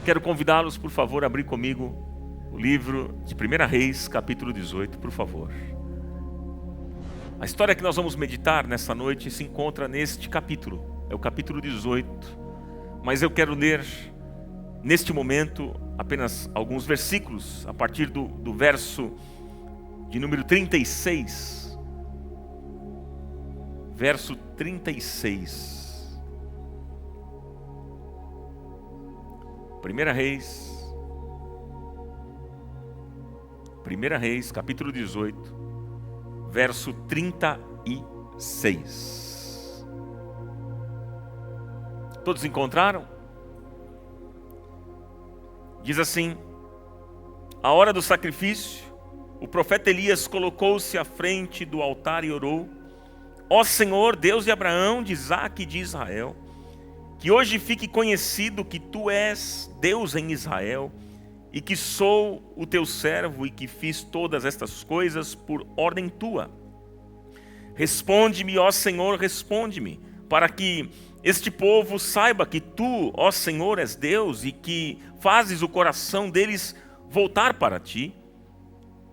Quero convidá-los, por favor, a abrir comigo o livro de 1 Reis, capítulo 18, por favor. A história que nós vamos meditar nessa noite se encontra neste capítulo, é o capítulo 18. Mas eu quero ler, neste momento, apenas alguns versículos, a partir do verso de número 36. Verso 36. 1 Reis, capítulo 18, verso 36. Todos encontraram? Diz assim: a hora do sacrifício, o profeta Elias colocou-se à frente do altar e orou: ó Senhor, Deus de Abraão, de Isaque e de Israel, que hoje fique conhecido que Tu és Deus em Israel, e que sou o Teu servo e que fiz todas estas coisas por ordem Tua. Responde-me, ó Senhor, responde-me, para que este povo saiba que Tu, ó Senhor, és Deus e que fazes o coração deles voltar para Ti.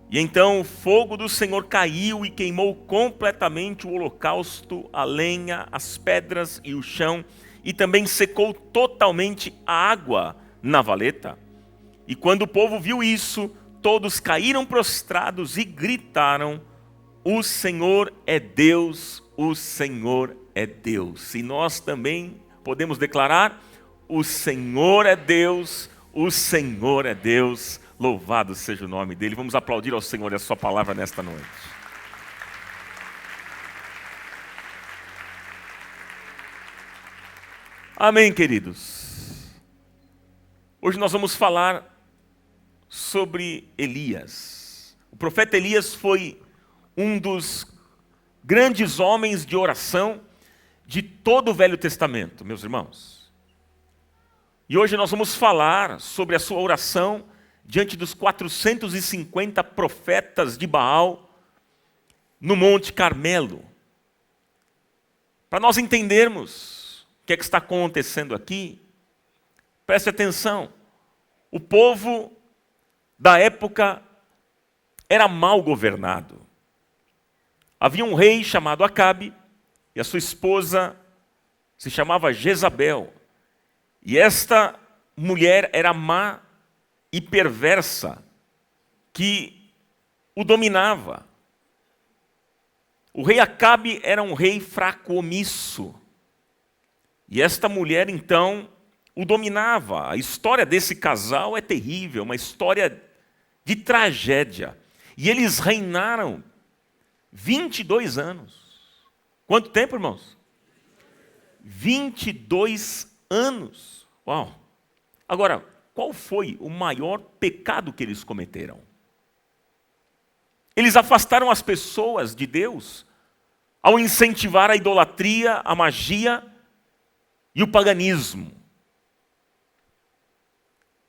E então o fogo do Senhor caiu e queimou completamente o holocausto, a lenha, as pedras e o chão, e também secou totalmente a água na valeta. E quando o povo viu isso, todos caíram prostrados e gritaram: o Senhor é Deus, o Senhor é Deus. E nós também podemos declarar: o Senhor é Deus, o Senhor é Deus. Louvado seja o nome dele. Vamos aplaudir ao Senhor e a sua palavra nesta noite. Amém, queridos. Hoje nós vamos falar sobre Elias. O profeta Elias foi um dos grandes homens de oração de todo o Velho Testamento, meus irmãos. E hoje nós vamos falar sobre a sua oração diante dos 450 profetas de Baal no Monte Carmelo. Para nós entendermos o que está acontecendo aqui, preste atenção. O povo da época era mal governado. Havia um rei chamado Acabe e a sua esposa se chamava Jezabel. E esta mulher era má e perversa, que o dominava. O rei Acabe era um rei fraco, omisso. E esta mulher, então, o dominava. A história desse casal é terrível, uma história de tragédia. E eles reinaram 22 anos. Quanto tempo, irmãos? 22 anos. Uau! Agora, qual foi o maior pecado que eles cometeram? Eles afastaram as pessoas de Deus ao incentivar a idolatria, a magia e o paganismo.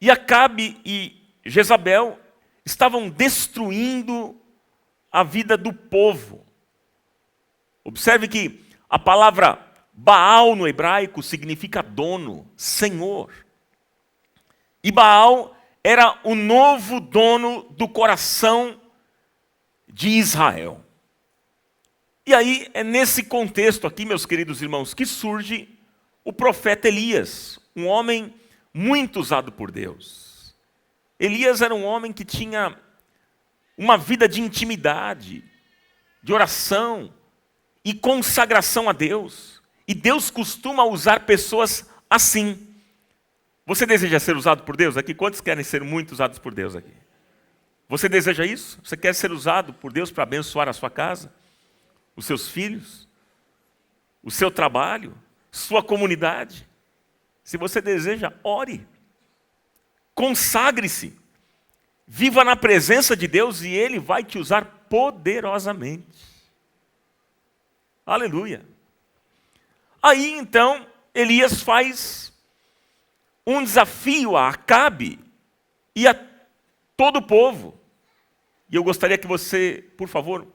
E Acabe e Jezabel estavam destruindo a vida do povo. Observe que a palavra Baal no hebraico significa dono, senhor. E Baal era o novo dono do coração de Israel. E aí é nesse contexto aqui, meus queridos irmãos, que surge o profeta Elias, um homem muito usado por Deus. Elias era um homem que tinha uma vida de intimidade, de oração e consagração a Deus. E Deus costuma usar pessoas assim. Você deseja ser usado por Deus aqui? Quantos querem ser muito usados por Deus aqui? Você deseja isso? Você quer ser usado por Deus para abençoar a sua casa, os seus filhos, o seu trabalho, sua comunidade? Se você deseja, ore. Consagre-se. Viva na presença de Deus e Ele vai te usar poderosamente. Aleluia. Aí então, Elias faz um desafio a Acabe e a todo o povo. E eu gostaria que você, por favor,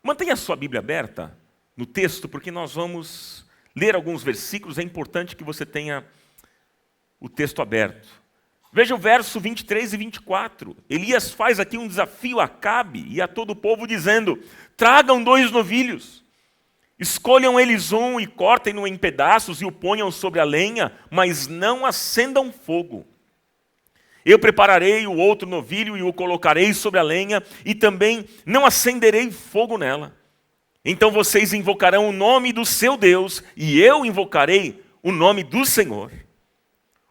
mantenha a sua Bíblia aberta no texto, porque nós vamos ler alguns versículos. É importante que você tenha o texto aberto. Veja o verso 23 e 24. Elias faz aqui um desafio a Acabe e a todo o povo, dizendo: tragam 2 novilhos, escolham eles um e cortem-no em pedaços e o ponham sobre a lenha, mas não acendam fogo. Eu prepararei o outro novilho e o colocarei sobre a lenha, e também não acenderei fogo nela. Então vocês invocarão o nome do seu Deus, e eu invocarei o nome do Senhor.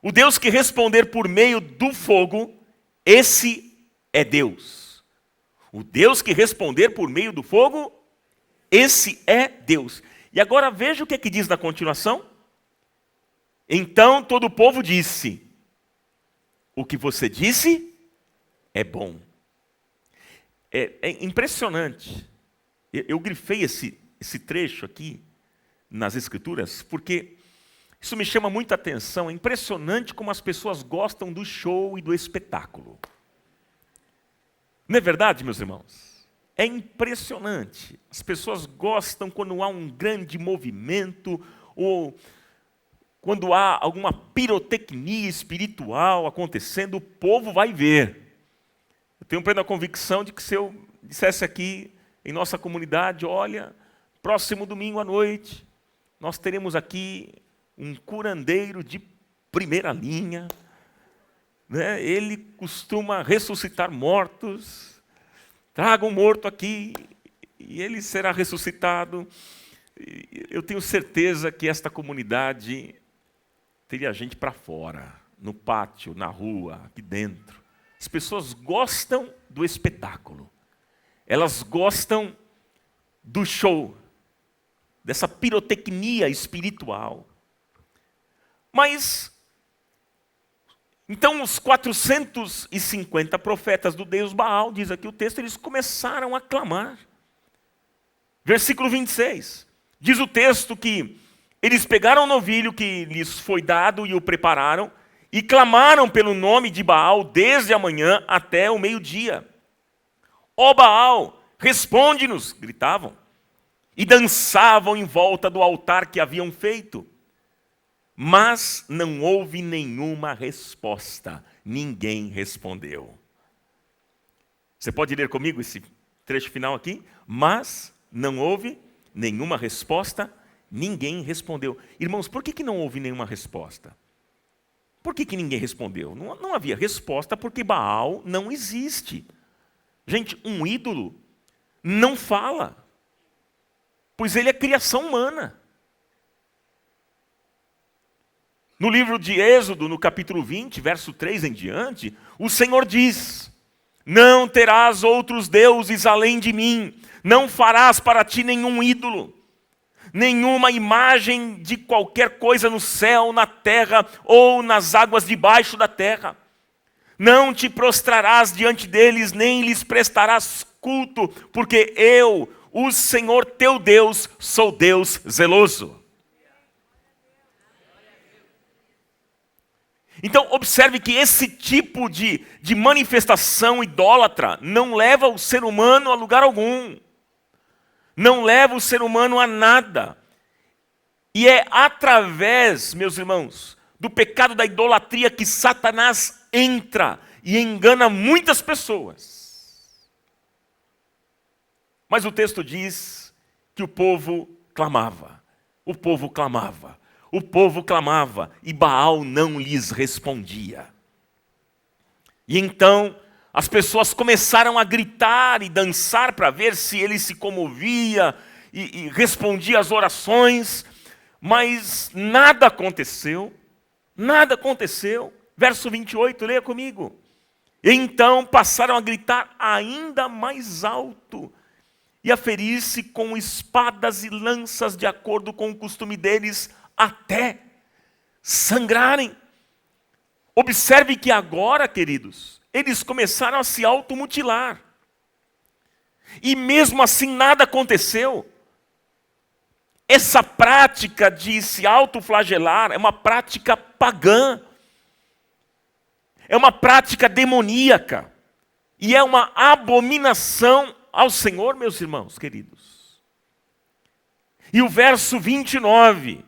O Deus que responder por meio do fogo, esse é Deus. O Deus que responder por meio do fogo, esse é Deus. E agora veja o que é que diz na continuação. Então todo o povo disse: o que você disse é bom. É impressionante. Eu grifei esse trecho aqui nas Escrituras, porque isso me chama muita atenção. É impressionante como as pessoas gostam do show e do espetáculo. Não é verdade, meus irmãos? É impressionante. As pessoas gostam quando há um grande movimento, ou quando há alguma pirotecnia espiritual acontecendo, o povo vai ver. Eu tenho plena convicção de que se eu dissesse aqui em nossa comunidade: olha, próximo domingo à noite, nós teremos aqui um curandeiro de primeira linha, né? Ele costuma ressuscitar mortos. Traga um morto aqui e ele será ressuscitado. Eu tenho certeza que esta comunidade teria gente para fora, no pátio, na rua, aqui dentro. As pessoas gostam do espetáculo. Elas gostam do show, dessa pirotecnia espiritual. Mas, então os 450 profetas do Deus Baal, diz aqui o texto, eles começaram a clamar. Versículo 26, diz o texto que eles pegaram o novilho que lhes foi dado e o prepararam, e clamaram pelo nome de Baal desde a manhã até o meio-dia. Ó Baal, responde-nos, gritavam, e dançavam em volta do altar que haviam feito. Mas não houve nenhuma resposta, ninguém respondeu. Você pode ler comigo esse trecho final aqui? Mas não houve nenhuma resposta, ninguém respondeu. Irmãos, por que não houve nenhuma resposta? Por que ninguém respondeu? Não havia resposta porque Baal não existe. Gente, um ídolo não fala, pois ele é criação humana. No livro de Êxodo, no capítulo 20, verso 3 em diante, o Senhor diz: não terás outros deuses além de mim, não farás para ti nenhum ídolo, nenhuma imagem de qualquer coisa no céu, na terra ou nas águas debaixo da terra. Não te prostrarás diante deles, nem lhes prestarás culto, porque eu, o Senhor teu Deus, sou Deus zeloso. Então, observe que esse tipo de manifestação idólatra não leva o ser humano a lugar algum. Não leva o ser humano a nada. E é através, meus irmãos, do pecado da idolatria que Satanás entra e engana muitas pessoas. Mas o texto diz que o povo clamava. O povo clamava. O povo clamava e Baal não lhes respondia. E então as pessoas começaram a gritar e dançar para ver se ele se comovia e respondia às orações, mas nada aconteceu. Nada aconteceu. Verso 28, leia comigo. Então passaram a gritar ainda mais alto e a ferir-se com espadas e lanças de acordo com o costume deles, até sangrarem. Observe que agora, queridos, eles começaram a se automutilar. E mesmo assim nada aconteceu. Essa prática de se autoflagelar é uma prática pagã. É uma prática demoníaca. E é uma abominação ao Senhor, meus irmãos queridos. E o verso 29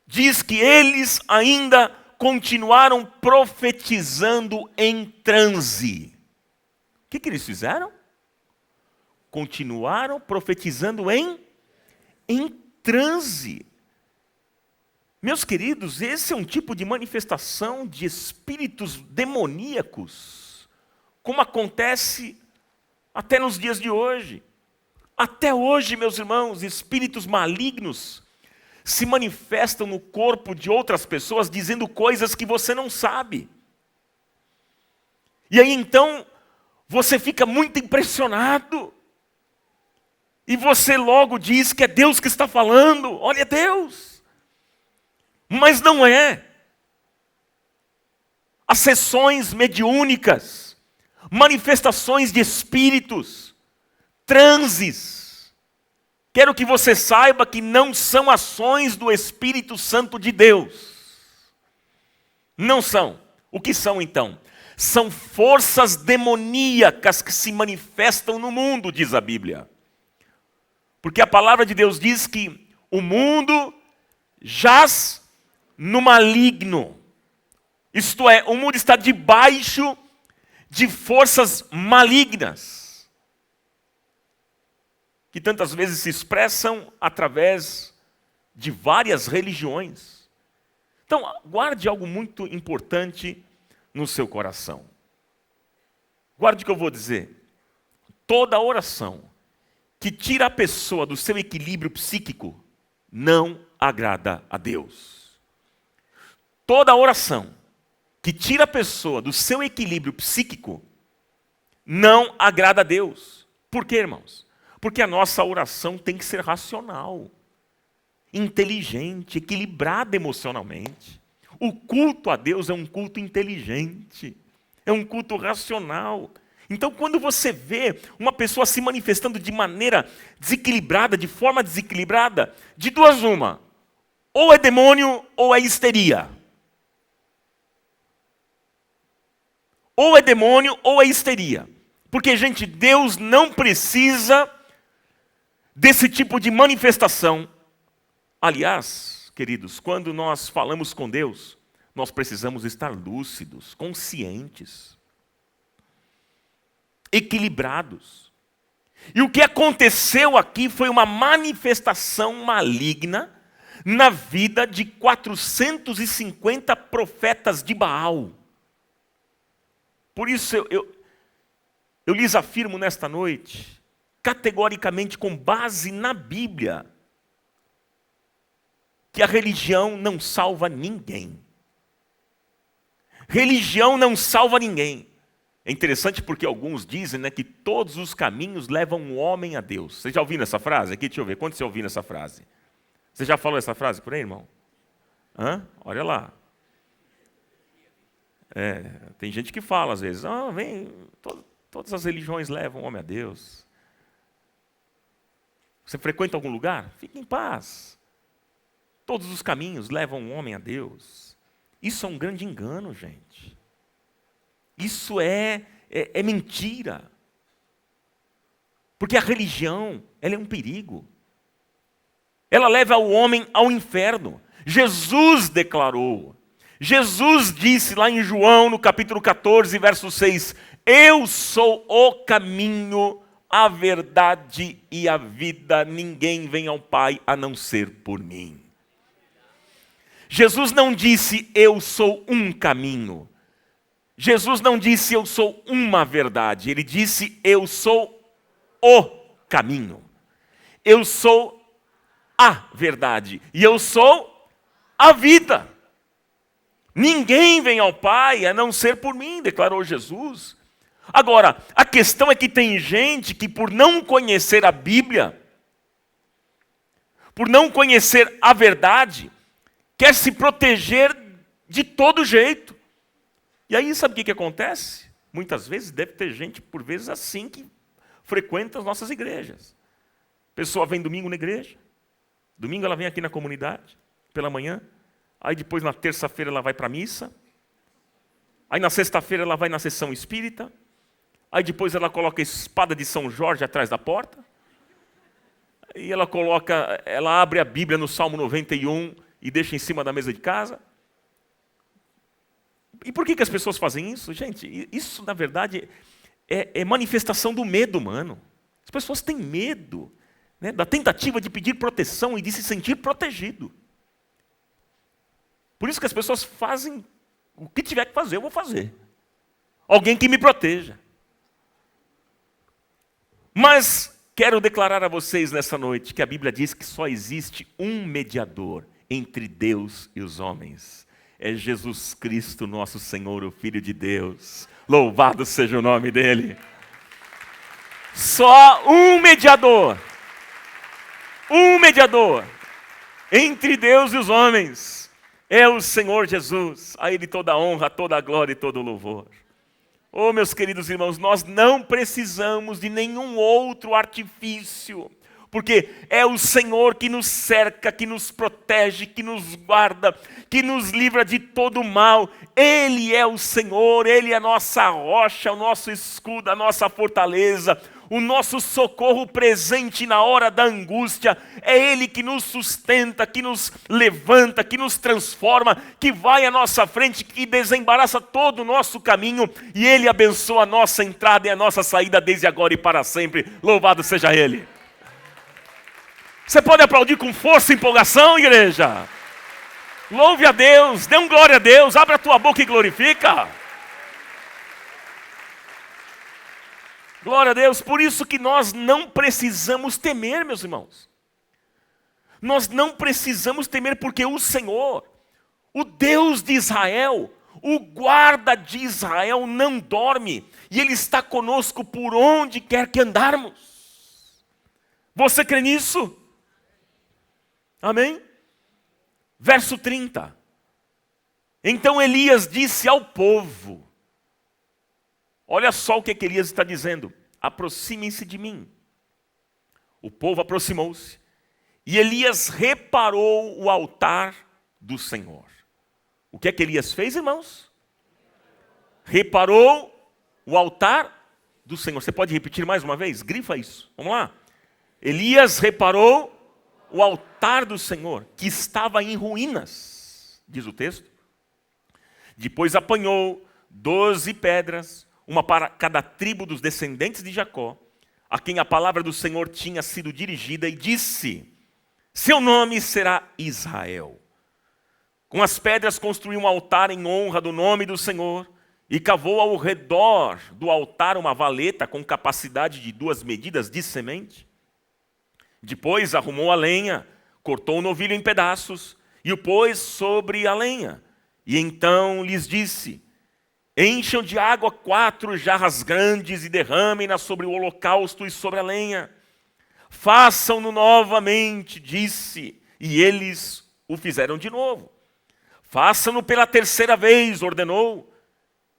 diz que eles ainda continuaram profetizando em transe. O que eles fizeram? Continuaram profetizando em transe. Meus queridos, esse é um tipo de manifestação de espíritos demoníacos, como acontece até nos dias de hoje. Até hoje, meus irmãos, espíritos malignos se manifestam no corpo de outras pessoas dizendo coisas que você não sabe. E aí então, você fica muito impressionado. E você logo diz que é Deus que está falando. Olha, é Deus. Mas não é. As sessões mediúnicas, manifestações de espíritos, transes. Quero que você saiba que não são ações do Espírito Santo de Deus. Não são. O que são então? São forças demoníacas que se manifestam no mundo, diz a Bíblia. Porque a palavra de Deus diz que o mundo jaz no maligno. Isto é, o mundo está debaixo de forças malignas, que tantas vezes se expressam através de várias religiões. Então, guarde algo muito importante no seu coração. Guarde o que eu vou dizer. Toda oração que tira a pessoa do seu equilíbrio psíquico não agrada a Deus. Toda oração que tira a pessoa do seu equilíbrio psíquico não agrada a Deus. Por quê, irmãos? Porque a nossa oração tem que ser racional, inteligente, equilibrada emocionalmente. O culto a Deus é um culto inteligente, é um culto racional. Então, quando você vê uma pessoa se manifestando de maneira desequilibrada, de forma desequilibrada, de duas uma, ou é demônio ou é histeria. Ou é demônio ou é histeria. Porque, gente, Deus não precisa desse tipo de manifestação. Aliás, queridos, quando nós falamos com Deus, nós precisamos estar lúcidos, conscientes, equilibrados. E o que aconteceu aqui foi uma manifestação maligna na vida de 450 profetas de Baal. Por isso eu lhes afirmo nesta noite, categoricamente com base na Bíblia, que a religião não salva ninguém. Religião não salva ninguém. É interessante porque alguns dizem, né, que todos os caminhos levam o homem a Deus. Vocês já ouviram essa frase? Aqui, deixa eu ver. Quando você ouviu essa frase? Você já falou essa frase por aí, irmão? Olha lá. Tem gente que fala às vezes, todas as religiões levam o homem a Deus. Você frequenta algum lugar? Fique em paz. Todos os caminhos levam o homem a Deus. Isso é um grande engano, gente. Isso é mentira. Porque a religião, ela é um perigo. Ela leva o homem ao inferno. Jesus declarou. Jesus disse lá em João, no capítulo 14, verso 6, eu sou o caminho, a verdade e a vida. Ninguém vem ao Pai a não ser por mim. Jesus não disse, eu sou um caminho. Jesus não disse, eu sou uma verdade. Ele disse, eu sou o caminho. Eu sou a verdade. E eu sou a vida. Ninguém vem ao Pai a não ser por mim, declarou Jesus. Agora, a questão é que tem gente que por não conhecer a Bíblia, por não conhecer a verdade, quer se proteger de todo jeito. E aí sabe o que acontece? Muitas vezes deve ter gente, por vezes assim, que frequenta as nossas igrejas. A pessoa vem domingo na igreja, domingo ela vem aqui na comunidade, pela manhã, aí depois na terça-feira ela vai para a missa, aí na sexta-feira ela vai na sessão espírita, aí depois ela coloca a espada de São Jorge atrás da porta, e ela abre a Bíblia no Salmo 91 e deixa em cima da mesa de casa. E por que as pessoas fazem isso? Gente, isso na verdade é manifestação do medo humano. As pessoas têm medo, né, da tentativa de pedir proteção e de se sentir protegido. Por isso que as pessoas fazem o que tiver que fazer, eu vou fazer. Alguém que me proteja. Mas quero declarar a vocês nessa noite que a Bíblia diz que só existe um mediador entre Deus e os homens. É Jesus Cristo, nosso Senhor, o Filho de Deus. Louvado seja o nome dele. Só um mediador entre Deus e os homens. É o Senhor Jesus. A Ele toda a honra, toda a glória e todo o louvor. Oh, meus queridos irmãos, nós não precisamos de nenhum outro artifício, porque é o Senhor que nos cerca, que nos protege, que nos guarda, que nos livra de todo mal. Ele é o Senhor, Ele é a nossa rocha, o nosso escudo, a nossa fortaleza, o nosso socorro presente na hora da angústia. É Ele que nos sustenta, que nos levanta, que nos transforma, que vai à nossa frente, que desembaraça todo o nosso caminho, e Ele abençoa a nossa entrada e a nossa saída desde agora e para sempre. Louvado seja Ele. Você pode aplaudir com força e empolgação, igreja? Louve a Deus, dê um glória a Deus, abre a tua boca e glorifica. Glória a Deus, por isso que nós não precisamos temer, meus irmãos. Nós não precisamos temer porque o Senhor, o Deus de Israel, o guarda de Israel não dorme. E Ele está conosco por onde quer que andarmos. Você crê nisso? Amém? Verso 30. Então Elias disse ao povo, olha só o que Elias está dizendo: aproximem-se de mim. O povo aproximou-se, e Elias reparou o altar do Senhor. O que Elias fez, irmãos? Reparou o altar do Senhor. Você pode repetir mais uma vez? Grifa isso. Vamos lá. Elias reparou o altar do Senhor, que estava em ruínas, diz o texto. Depois apanhou 12 pedras, uma para cada tribo dos descendentes de Jacó, a quem a palavra do Senhor tinha sido dirigida, e disse: seu nome será Israel. Com as pedras construiu um altar em honra do nome do Senhor, e cavou ao redor do altar uma valeta com capacidade de 2 medidas de semente. Depois arrumou a lenha, cortou o novilho em pedaços e o pôs sobre a lenha. E então lhes disse: encham de água 4 jarras grandes e derramem-na sobre o holocausto e sobre a lenha. Façam-no novamente, disse, e eles o fizeram de novo. Façam-no pela 3ª vez, ordenou,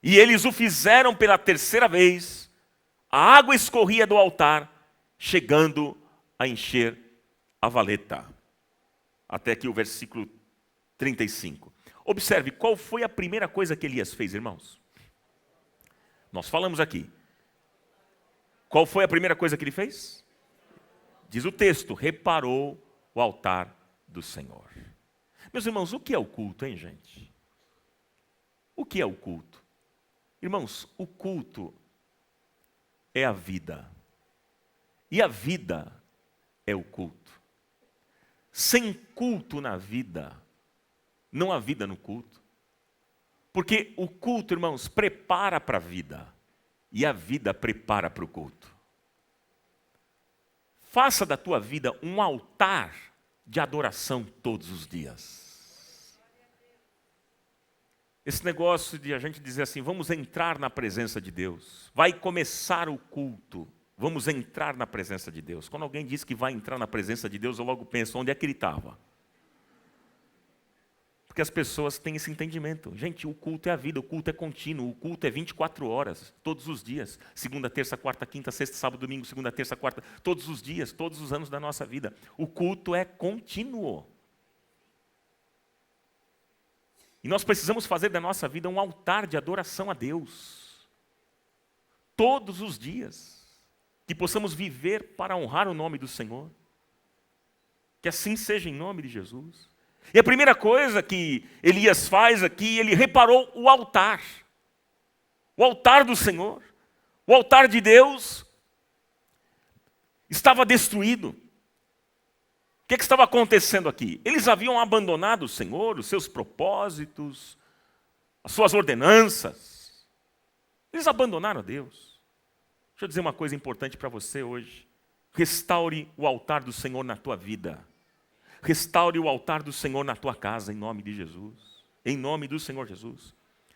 e eles o fizeram pela 3ª vez. A água escorria do altar, chegando a encher a valeta. Até aqui o versículo 35. Observe, qual foi a primeira coisa que Elias fez, irmãos? Nós falamos aqui. Qual foi a primeira coisa que ele fez? Diz o texto: reparou o altar do Senhor. Meus irmãos, o que é o culto, hein, gente? O que é o culto? Irmãos, o culto é a vida. E a vida é o culto. Sem culto na vida, não há vida no culto. Porque o culto, irmãos, prepara para a vida. E a vida prepara para o culto. Faça da tua vida um altar de adoração todos os dias. Esse negócio de a gente dizer assim, vamos entrar na presença de Deus. Vai começar o culto. Vamos entrar na presença de Deus. Quando alguém diz que vai entrar na presença de Deus, eu logo penso, onde é que ele estava? Porque as pessoas têm esse entendimento. Gente, o culto é a vida, o culto é contínuo, o culto é 24 horas, todos os dias. Segunda, terça, quarta, quinta, sexta, sábado, domingo, segunda, terça, quarta, todos os dias, todos os anos da nossa vida. O culto é contínuo. E nós precisamos fazer da nossa vida um altar de adoração a Deus. Todos os dias. Que possamos viver para honrar o nome do Senhor. Que assim seja em nome de Jesus. E a primeira coisa que Elias faz aqui, ele reparou o altar. O altar do Senhor. O altar de Deus estava destruído. O que estava acontecendo aqui? Eles haviam abandonado o Senhor, os seus propósitos, as suas ordenanças. Eles abandonaram a Deus. Deixa eu dizer uma coisa importante para você hoje. Restaure o altar do Senhor na tua vida. Restaure o altar do Senhor na tua casa, em nome de Jesus. Em nome do Senhor Jesus.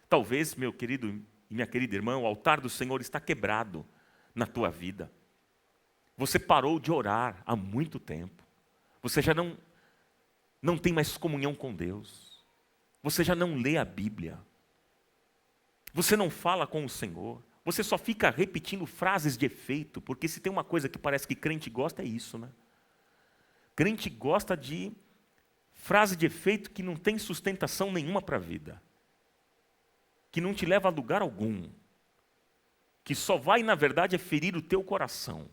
Talvez, meu querido e minha querida irmã, o altar do Senhor está quebrado na tua vida. Você parou de orar há muito tempo. Você já não tem mais comunhão com Deus. Você já não lê a Bíblia. Você não fala com o Senhor. Você só fica repetindo frases de efeito, porque se tem uma coisa que parece que crente gosta, é isso, né? Crente gosta de frase de efeito que não tem sustentação nenhuma para a vida. Que não te leva a lugar algum. Que só vai, na verdade, ferir o teu coração.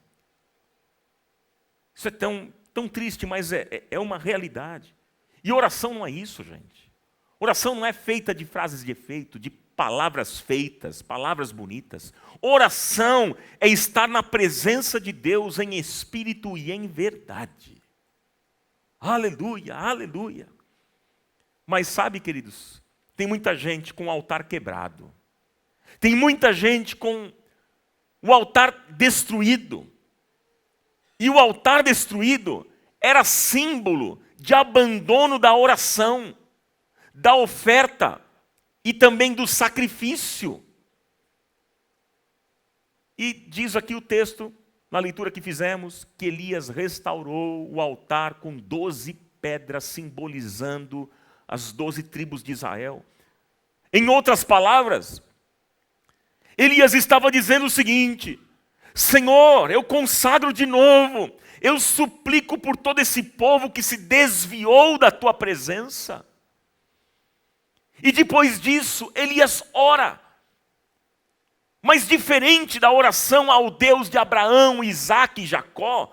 Isso é tão triste, mas é uma realidade. E oração não é isso, gente. Oração não é feita de frases de efeito, de palavras feitas, palavras bonitas. Oração é estar na presença de Deus em espírito e em verdade. Aleluia, aleluia. Mas sabe, queridos, tem muita gente com o altar quebrado. Tem muita gente com o altar destruído. E o altar destruído era símbolo de abandono da oração, da oferta e também do sacrifício. E diz aqui o texto, na leitura que fizemos, que Elias restaurou o altar com 12 pedras, simbolizando as 12 tribos de Israel. Em outras palavras, Elias estava dizendo o seguinte: Senhor, eu consagro de novo, eu suplico por todo esse povo que se desviou da tua presença. E depois disso, Elias ora. Mas diferente da oração ao Deus de Abraão, Isaque e Jacó,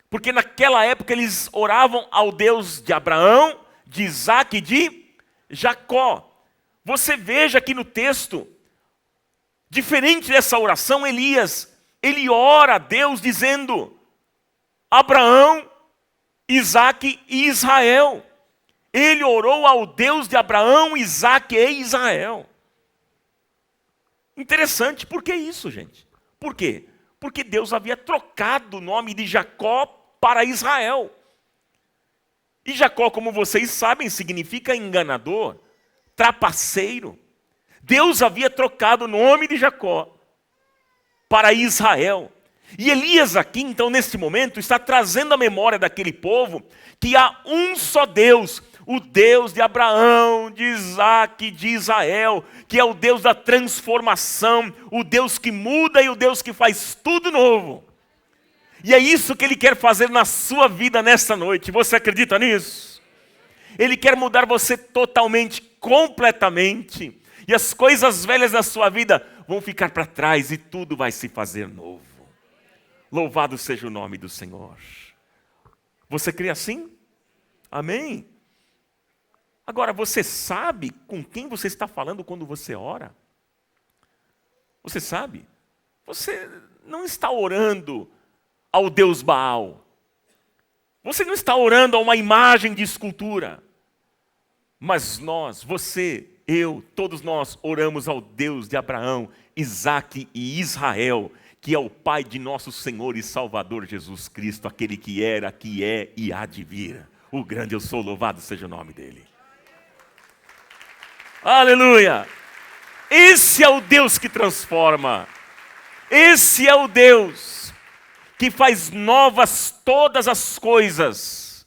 porque naquela época eles oravam ao Deus de Abraão, de Isaque e de Jacó. Você veja aqui no texto, diferente dessa oração, Elias, ele ora a Deus dizendo: Abraão, Isaque e Israel. Ele orou ao Deus de Abraão, Isaque e Israel. Interessante, por que isso, gente? Por quê? Porque Deus havia trocado o nome de Jacó para Israel. E Jacó, como vocês sabem, significa enganador, trapaceiro. Deus havia trocado o nome de Jacó para Israel. E Elias aqui, então, neste momento, está trazendo a memória daquele povo que há um só Deus, o Deus de Abraão, de Isaque, de Israel, que é o Deus da transformação, o Deus que muda e o Deus que faz tudo novo. E é isso que Ele quer fazer na sua vida nesta noite. Você acredita nisso? Ele quer mudar você totalmente, completamente. E as coisas velhas da sua vida vão ficar para trás e tudo vai se fazer novo. Louvado seja o nome do Senhor. Você crê assim? Amém? Agora, você sabe com quem você está falando quando você ora? Você sabe? Você não está orando ao Deus Baal. Você não está orando a uma imagem de escultura. Mas nós, você, eu, todos nós oramos ao Deus de Abraão, Isaque e Israel, que é o Pai de nosso Senhor e Salvador Jesus Cristo, aquele que era, que é e há de vir. O grande eu sou, louvado seja o nome dele. Aleluia! Esse é o Deus que transforma. Esse é o Deus que faz novas todas as coisas.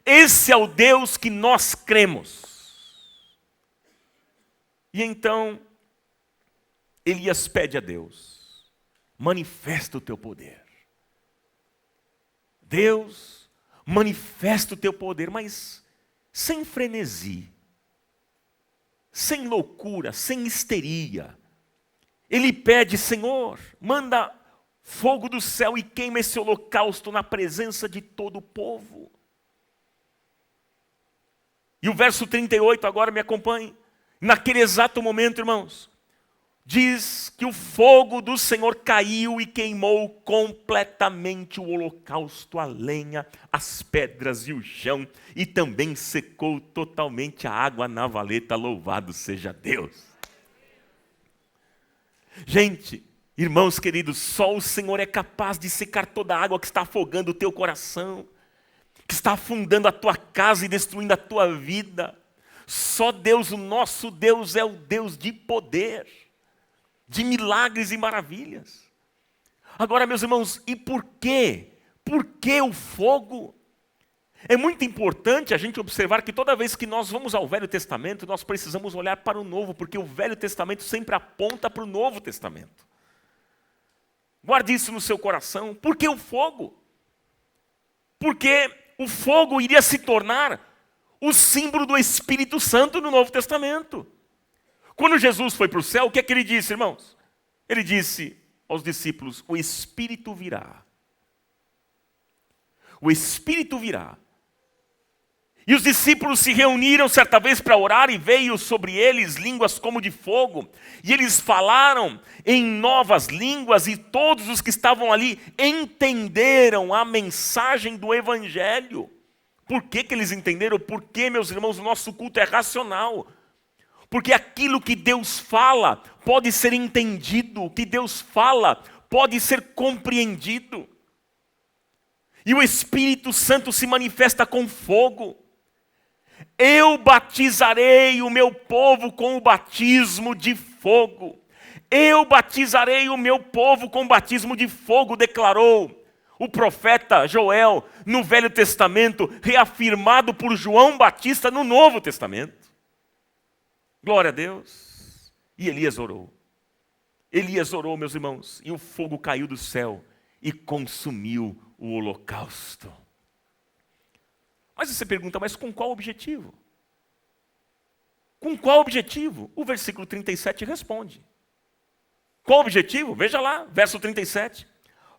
Esse é o Deus que nós cremos. E então, Elias pede a Deus: manifesta o teu poder. Deus, manifesta o teu poder, mas sem frenesi. Sem loucura, sem histeria. Ele pede: Senhor, manda fogo do céu e queima esse holocausto na presença de todo o povo. E o verso 38, agora me acompanhe. Naquele exato momento, irmãos, diz que o fogo do Senhor caiu e queimou completamente o holocausto, a lenha, as pedras e o chão, e também secou totalmente a água na valeta, louvado seja Deus. Gente, irmãos queridos, só o Senhor é capaz de secar toda a água que está afogando o teu coração, que está afundando a tua casa e destruindo a tua vida. Só Deus, o nosso Deus, é o Deus de poder, de milagres e maravilhas. Agora, meus irmãos, e por quê? Por que o fogo? É muito importante a gente observar que toda vez que nós vamos ao Velho Testamento, nós precisamos olhar para o Novo, porque o Velho Testamento sempre aponta para o Novo Testamento. Guarde isso no seu coração. Por que o fogo? Porque o fogo iria se tornar o símbolo do Espírito Santo no Novo Testamento. Quando Jesus foi para o céu, o que é que ele disse, irmãos? Ele disse aos discípulos: o Espírito virá. O Espírito virá. E os discípulos se reuniram certa vez para orar, e veio sobre eles línguas como de fogo. E eles falaram em novas línguas, e todos os que estavam ali entenderam a mensagem do Evangelho. Por que eles entenderam? Porque, meus irmãos, o nosso culto é racional. Porque aquilo que Deus fala pode ser entendido, o que Deus fala pode ser compreendido. E o Espírito Santo se manifesta com fogo. Eu batizarei o meu povo com o batismo de fogo. Eu batizarei o meu povo com o batismo de fogo, declarou o profeta Joel no Velho Testamento, reafirmado por João Batista no Novo Testamento. Glória a Deus. E Elias orou. Elias orou, meus irmãos, e o fogo caiu do céu e consumiu o holocausto. Mas você pergunta, mas com qual objetivo? Com qual objetivo? O versículo 37 responde. Qual o objetivo? Veja lá, verso 37.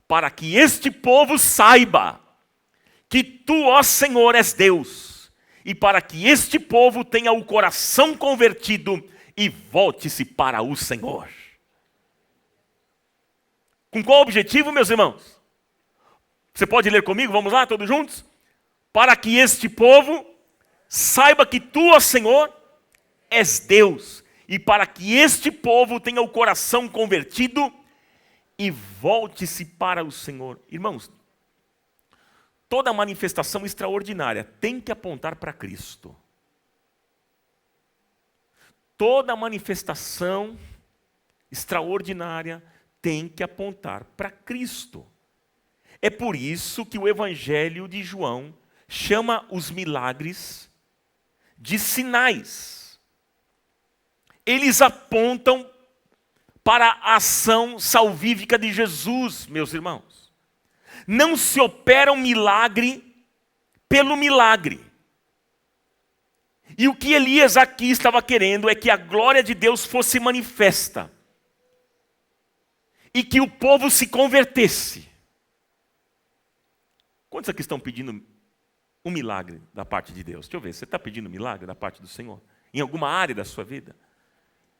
Para que este povo saiba que tu, ó Senhor, és Deus, e para que este povo tenha o coração convertido e volte-se para o Senhor. Com qual objetivo, meus irmãos? Você pode ler comigo? Vamos lá, todos juntos? Para que este povo saiba que tu, ó Senhor, és Deus, e para que este povo tenha o coração convertido e volte-se para o Senhor. Irmãos, toda manifestação extraordinária tem que apontar para Cristo. Toda manifestação extraordinária tem que apontar para Cristo. É por isso que o Evangelho de João chama os milagres de sinais. Eles apontam para a ação salvífica de Jesus, meus irmãos. Não se opera um milagre pelo milagre. E o que Elias aqui estava querendo é que a glória de Deus fosse manifesta. E que o povo se convertesse. Quantos aqui estão pedindo um milagre da parte de Deus? Deixa eu ver, você está pedindo um milagre da parte do Senhor? Em alguma área da sua vida?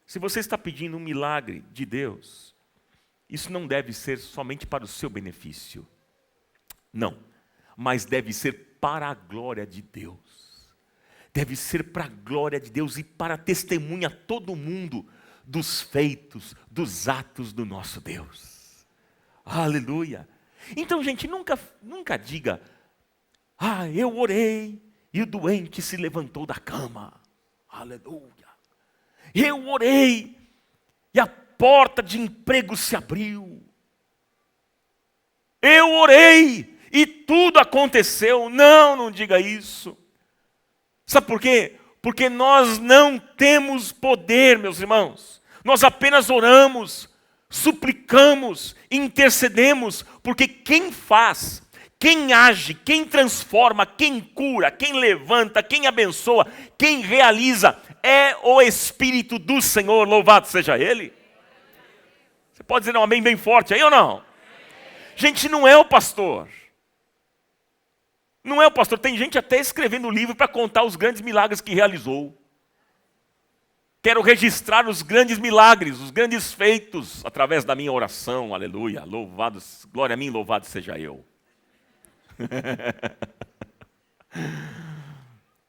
Se você está pedindo um milagre de Deus, isso não deve ser somente para o seu benefício. Não, mas deve ser para a glória de Deus. Deve ser para a glória de Deus e para testemunha a todo mundo dos feitos, dos atos do nosso Deus. Aleluia. Então, gente, nunca diga: ah, eu orei e o doente se levantou da cama. Aleluia. Eu orei e a porta de emprego se abriu. Eu orei e tudo aconteceu. Não diga isso. Sabe por quê? Porque nós não temos poder, meus irmãos. Nós apenas oramos, suplicamos, intercedemos, porque quem faz, quem age, quem transforma, quem cura, quem levanta, quem abençoa, quem realiza, é o Espírito do Senhor, louvado seja Ele. Você pode dizer um amém bem forte aí ou não? Gente, não é o pastor. Não é o pastor, tem gente até escrevendo livro para contar os grandes milagres que realizou. Quero registrar os grandes milagres, os grandes feitos, através da minha oração, aleluia, louvado, glória a mim, louvado seja eu.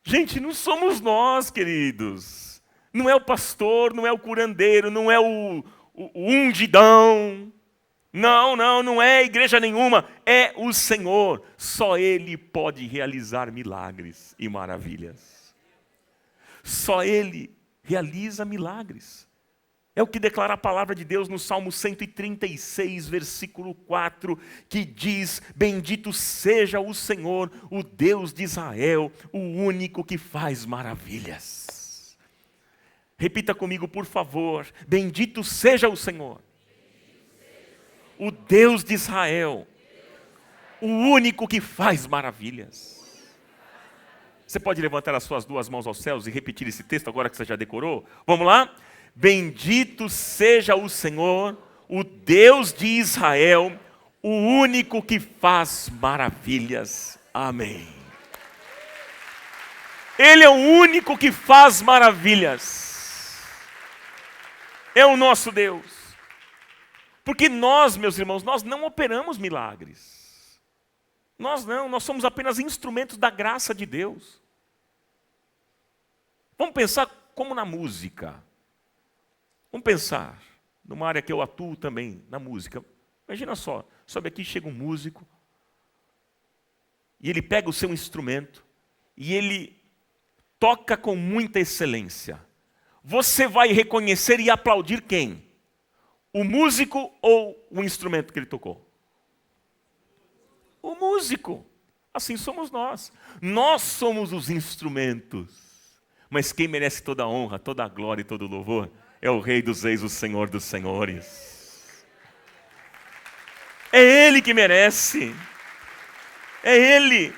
Gente, não somos nós, queridos. Não é o pastor, não é o curandeiro, não é o ungidão. Não é igreja nenhuma, é o Senhor. Só Ele pode realizar milagres e maravilhas. Só Ele realiza milagres. É o que declara a palavra de Deus no Salmo 136, versículo 4, que diz: bendito seja o Senhor, o Deus de Israel, o único que faz maravilhas. Repita comigo, por favor. Bendito seja o Senhor, o Deus de Israel, o único que faz maravilhas. Você pode levantar as suas duas mãos aos céus e repetir esse texto agora que você já decorou? Vamos lá? Bendito seja o Senhor, o Deus de Israel, o único que faz maravilhas. Amém. Ele é o único que faz maravilhas. É o nosso Deus. Porque nós, meus irmãos, nós não operamos milagres. Nós somos apenas instrumentos da graça de Deus. Vamos pensar como na música. Vamos pensar numa área que eu atuo também, na música. Imagina só, sobe aqui, chega um músico, e ele pega o seu instrumento, e ele toca com muita excelência. Você vai reconhecer e aplaudir quem? O músico ou o instrumento que ele tocou? O músico. Assim somos nós. Nós somos os instrumentos. Mas quem merece toda a honra, toda a glória e todo o louvor é o Rei dos Reis, o Senhor dos Senhores. É Ele que merece. É Ele.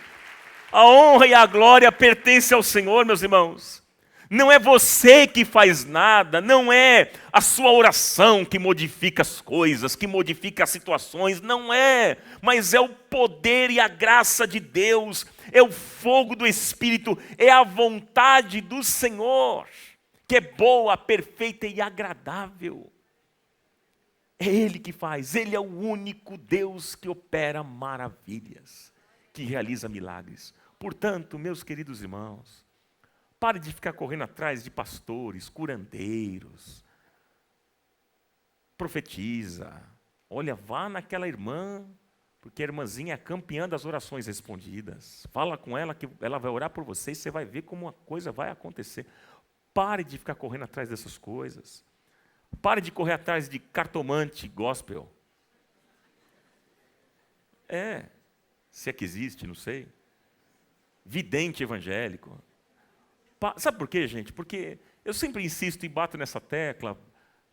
A honra e a glória pertencem ao Senhor, meus irmãos. Não é você que faz nada, não é a sua oração que modifica as coisas, que modifica as situações, não é. Mas é o poder e a graça de Deus, é o fogo do Espírito, é a vontade do Senhor, que é boa, perfeita e agradável. É Ele que faz, Ele é o único Deus que opera maravilhas, que realiza milagres. Portanto, meus queridos irmãos, pare de ficar correndo atrás de pastores, curandeiros. Profetiza. Olha, vá naquela irmã, porque a irmãzinha é a campeã das orações respondidas. Fala com ela que ela vai orar por você e você vai ver como a coisa vai acontecer. Pare de ficar correndo atrás dessas coisas. Pare de correr atrás de cartomante gospel. Se é que existe, não sei. Vidente evangélico. Sabe por quê, gente? Porque eu sempre insisto e bato nessa tecla,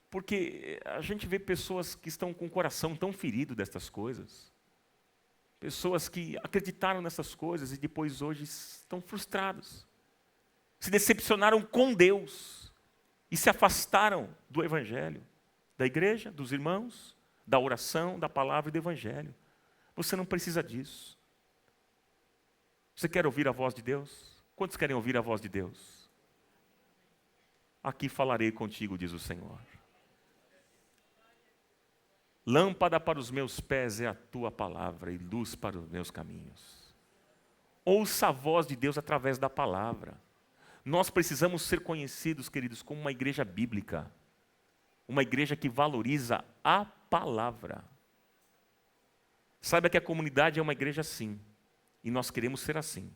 porque a gente vê pessoas que estão com o coração tão ferido destas coisas. Pessoas que acreditaram nessas coisas e depois hoje estão frustrados. Se decepcionaram com Deus e se afastaram do Evangelho, da igreja, dos irmãos, da oração, da palavra e do Evangelho. Você não precisa disso. Você quer ouvir a voz de Deus? Quantos querem ouvir a voz de Deus? Aqui falarei contigo, diz o Senhor. Lâmpada para os meus pés é a tua palavra e luz para os meus caminhos. Ouça a voz de Deus através da palavra. Nós precisamos ser conhecidos, queridos, como uma igreja bíblica. Uma igreja que valoriza a palavra. Saiba que a comunidade é uma igreja assim. E nós queremos ser assim.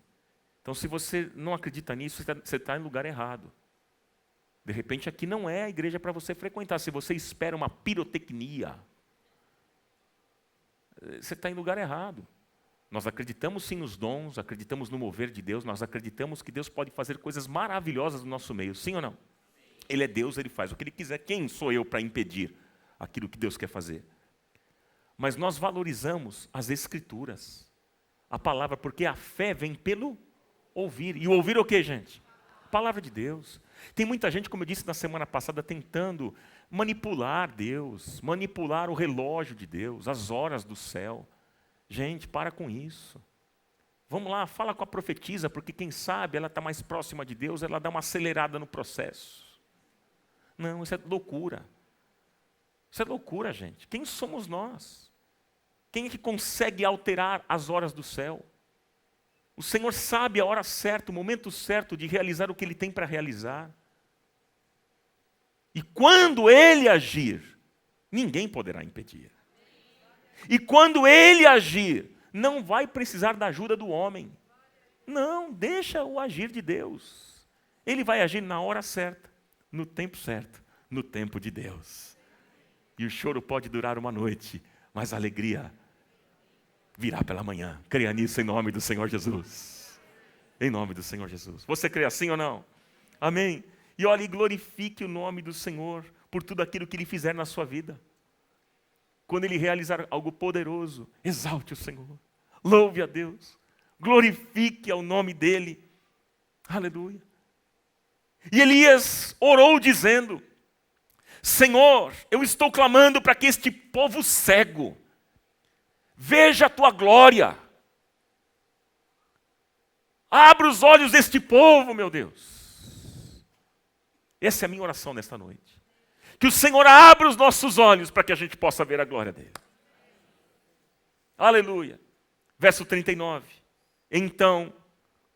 Então, se você não acredita nisso, você está em lugar errado. De repente, aqui não é a igreja para você frequentar. Se você espera uma pirotecnia, você está em lugar errado. Nós acreditamos sim nos dons, acreditamos no mover de Deus, nós acreditamos que Deus pode fazer coisas maravilhosas no nosso meio. Sim ou não? Ele é Deus, Ele faz o que Ele quiser. Quem sou eu para impedir aquilo que Deus quer fazer? Mas nós valorizamos as Escrituras, a palavra, porque a fé vem pelo ouvir. E o ouvir o quê, gente? A palavra de Deus. Tem muita gente, como eu disse na semana passada, tentando manipular Deus, manipular o relógio de Deus, as horas do céu. Gente, para com isso. Vamos lá, fala com a profetisa, porque quem sabe ela está mais próxima de Deus, ela dá uma acelerada no processo. Não, isso é loucura. Isso é loucura, gente. Quem somos nós? Quem é que consegue alterar as horas do céu? O Senhor sabe a hora certa, o momento certo de realizar o que Ele tem para realizar. E quando Ele agir, ninguém poderá impedir. E quando Ele agir, não vai precisar da ajuda do homem. Não, deixa o agir de Deus. Ele vai agir na hora certa, no tempo de Deus. E o choro pode durar uma noite, mas a alegria virá pela manhã. Creia nisso em nome do Senhor Jesus. Em nome do Senhor Jesus. Você crê assim ou não? Amém? E olhe, glorifique o nome do Senhor por tudo aquilo que Ele fizer na sua vida. Quando Ele realizar algo poderoso, exalte o Senhor. Louve a Deus. Glorifique ao nome dEle. Aleluia. E Elias orou dizendo: Senhor, eu estou clamando para que este povo cego veja a Tua glória. Abra os olhos deste povo, meu Deus. Essa é a minha oração nesta noite. Que o Senhor abra os nossos olhos para que a gente possa ver a glória dEle. Aleluia. Verso 39. Então,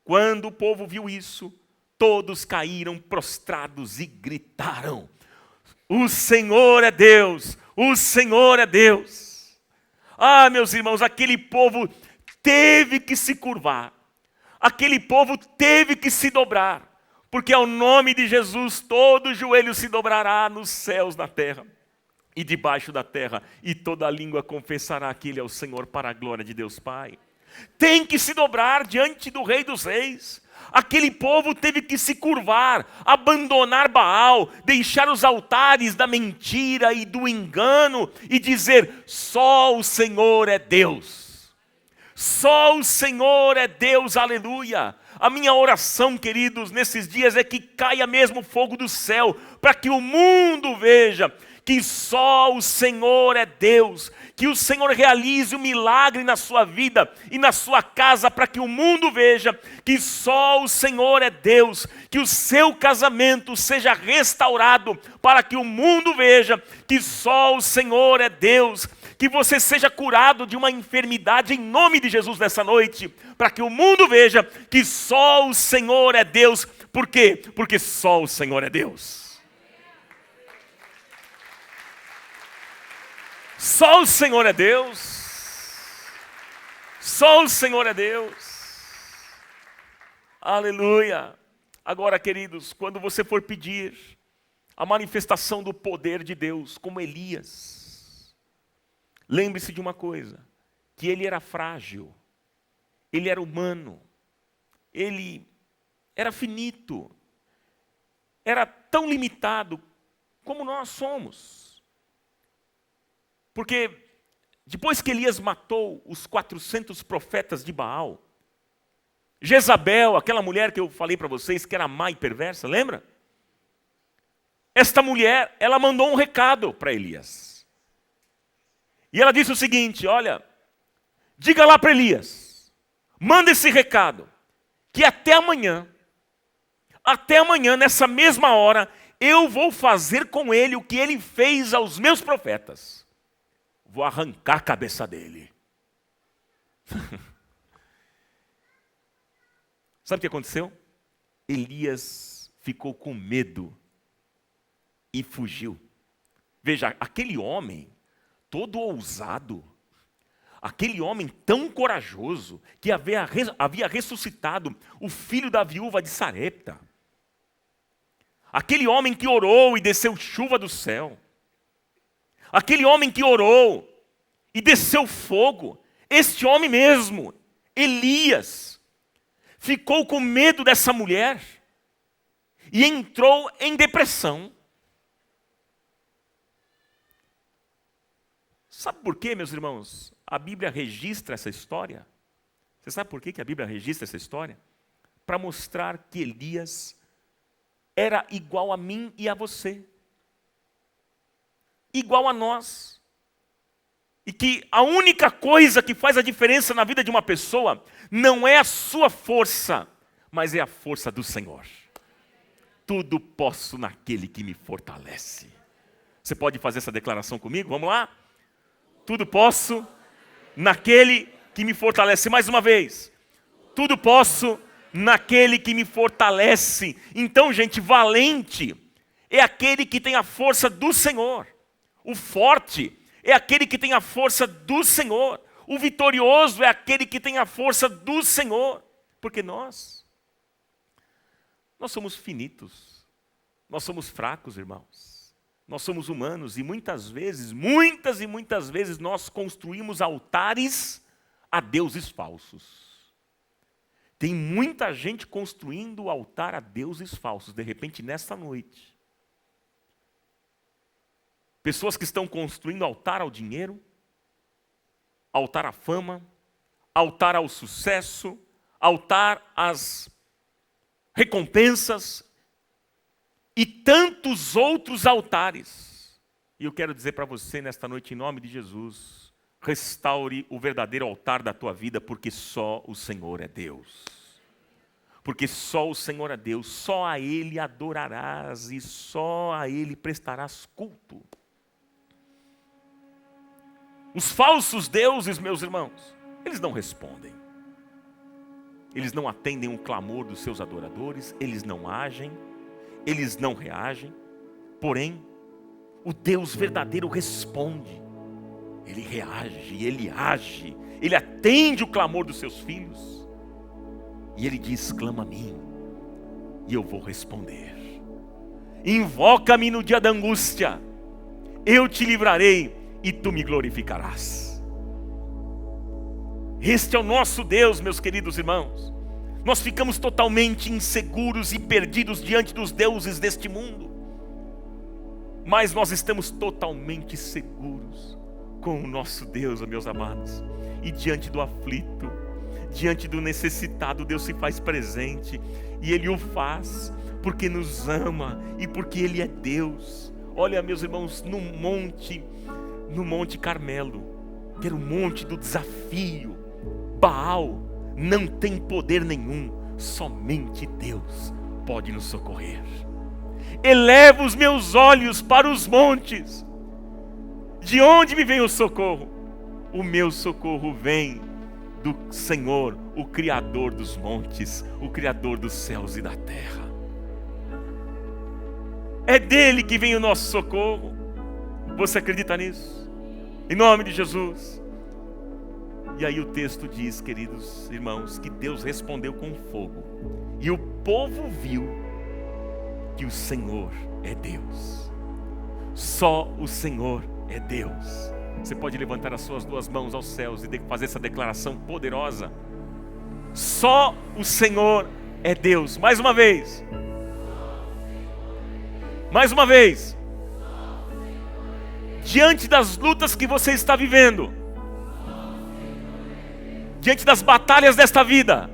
quando o povo viu isso, todos caíram prostrados e gritaram: o Senhor é Deus, o Senhor é Deus. Ah, meus irmãos, aquele povo teve que se curvar. Aquele povo teve que se dobrar. Porque ao nome de Jesus todo joelho se dobrará nos céus, na terra e debaixo da terra. E toda língua confessará que Ele é o Senhor, para a glória de Deus Pai. Tem que se dobrar diante do Rei dos Reis. Aquele povo teve que se curvar, abandonar Baal, deixar os altares da mentira e do engano e dizer: só o Senhor é Deus. Só o Senhor é Deus, aleluia. A minha oração, queridos, nesses dias é que caia mesmo fogo do céu, para que o mundo veja que só o Senhor é Deus, que o Senhor realize um milagre na sua vida e na sua casa, para que o mundo veja que só o Senhor é Deus, que o seu casamento seja restaurado, para que o mundo veja que só o Senhor é Deus, que você seja curado de uma enfermidade em nome de Jesus nessa noite, para que o mundo veja que só o Senhor é Deus. Por quê? Porque só o Senhor é Deus. Só o Senhor é Deus. Só o Senhor é Deus. Aleluia. Agora, queridos, quando você for pedir a manifestação do poder de Deus, como Elias, lembre-se de uma coisa, que ele era frágil, ele era humano, ele era finito, era tão limitado como nós somos. Porque depois que Elias matou os 400 profetas de Baal, Jezabel, aquela mulher que eu falei para vocês que era má e perversa, lembra? Esta mulher, ela mandou um recado para Elias. E ela disse o seguinte: olha, diga lá para Elias, manda esse recado, que até amanhã, nessa mesma hora, eu vou fazer com ele o que ele fez aos meus profetas. Vou arrancar a cabeça dele. Sabe o que aconteceu? Elias ficou com medo e fugiu. Veja, aquele homem todo ousado, aquele homem tão corajoso, que havia ressuscitado o filho da viúva de Sarepta, aquele homem que orou e desceu chuva do céu, aquele homem que orou e desceu fogo, este homem mesmo, Elias, ficou com medo dessa mulher e entrou em depressão. Sabe por quê, meus irmãos? A Bíblia registra essa história. Você sabe por que a Bíblia registra essa história? Para mostrar que Elias era igual a mim e a você. Igual a nós. E que a única coisa que faz a diferença na vida de uma pessoa não é a sua força, mas é a força do Senhor. Tudo posso naquele que me fortalece. Você pode fazer essa declaração comigo? Vamos lá? Tudo posso naquele que me fortalece. Mais uma vez. Tudo posso naquele que me fortalece. Então, gente, valente é aquele que tem a força do Senhor. O forte é aquele que tem a força do Senhor. O vitorioso é aquele que tem a força do Senhor. Porque nós somos finitos. Nós somos fracos, irmãos. Nós somos humanos e muitas vezes nós construímos altares a deuses falsos. Tem muita gente construindo altar a deuses falsos. De repente, nesta noite, pessoas que estão construindo altar ao dinheiro, altar à fama, altar ao sucesso, altar às recompensas e tantos outros altares. E eu quero dizer para você nesta noite, em nome de Jesus, restaure o verdadeiro altar da tua vida, porque só o Senhor é Deus. Porque só o Senhor é Deus, só a Ele adorarás e só a Ele prestarás culto. Os falsos deuses, meus irmãos, eles não respondem. Eles não atendem o clamor dos seus adoradores, eles não agem, eles não reagem. Porém, o Deus verdadeiro responde. Ele reage, ele age, ele atende o clamor dos seus filhos. E ele diz, clama a mim, e eu vou responder. Invoca-me no dia da angústia, eu te livrarei e tu me glorificarás. Este é o nosso Deus, meus queridos irmãos. Nós ficamos totalmente inseguros e perdidos diante dos deuses deste mundo. Mas nós estamos totalmente seguros com o nosso Deus, meus amados. E diante do aflito, diante do necessitado, Deus se faz presente. E Ele o faz porque nos ama e porque Ele é Deus. Olha, meus irmãos, no Monte Carmelo, que era o monte do desafio, Baal não tem poder nenhum, somente Deus pode nos socorrer. Elevo os meus olhos para os montes, de onde me vem o socorro? O meu socorro vem do Senhor, o Criador dos montes, o Criador dos céus e da terra. É dele que vem o nosso socorro. Você acredita nisso? Em nome de Jesus. E aí o texto diz, queridos irmãos, que Deus respondeu com fogo. E o povo viu que o Senhor é Deus. Só o Senhor é Deus. Você pode levantar as suas duas mãos aos céus e fazer essa declaração poderosa. Só o Senhor é Deus. Mais uma vez. Mais uma vez. Diante das lutas que você está vivendo, diante das batalhas desta vida,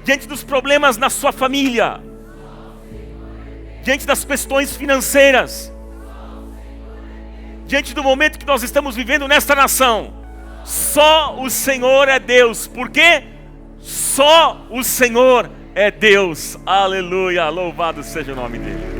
diante dos problemas na sua família, diante das questões financeiras, diante do momento que nós estamos vivendo nesta nação, só o Senhor é Deus. Por quê? Só o Senhor é Deus. Aleluia, louvado seja o nome dele.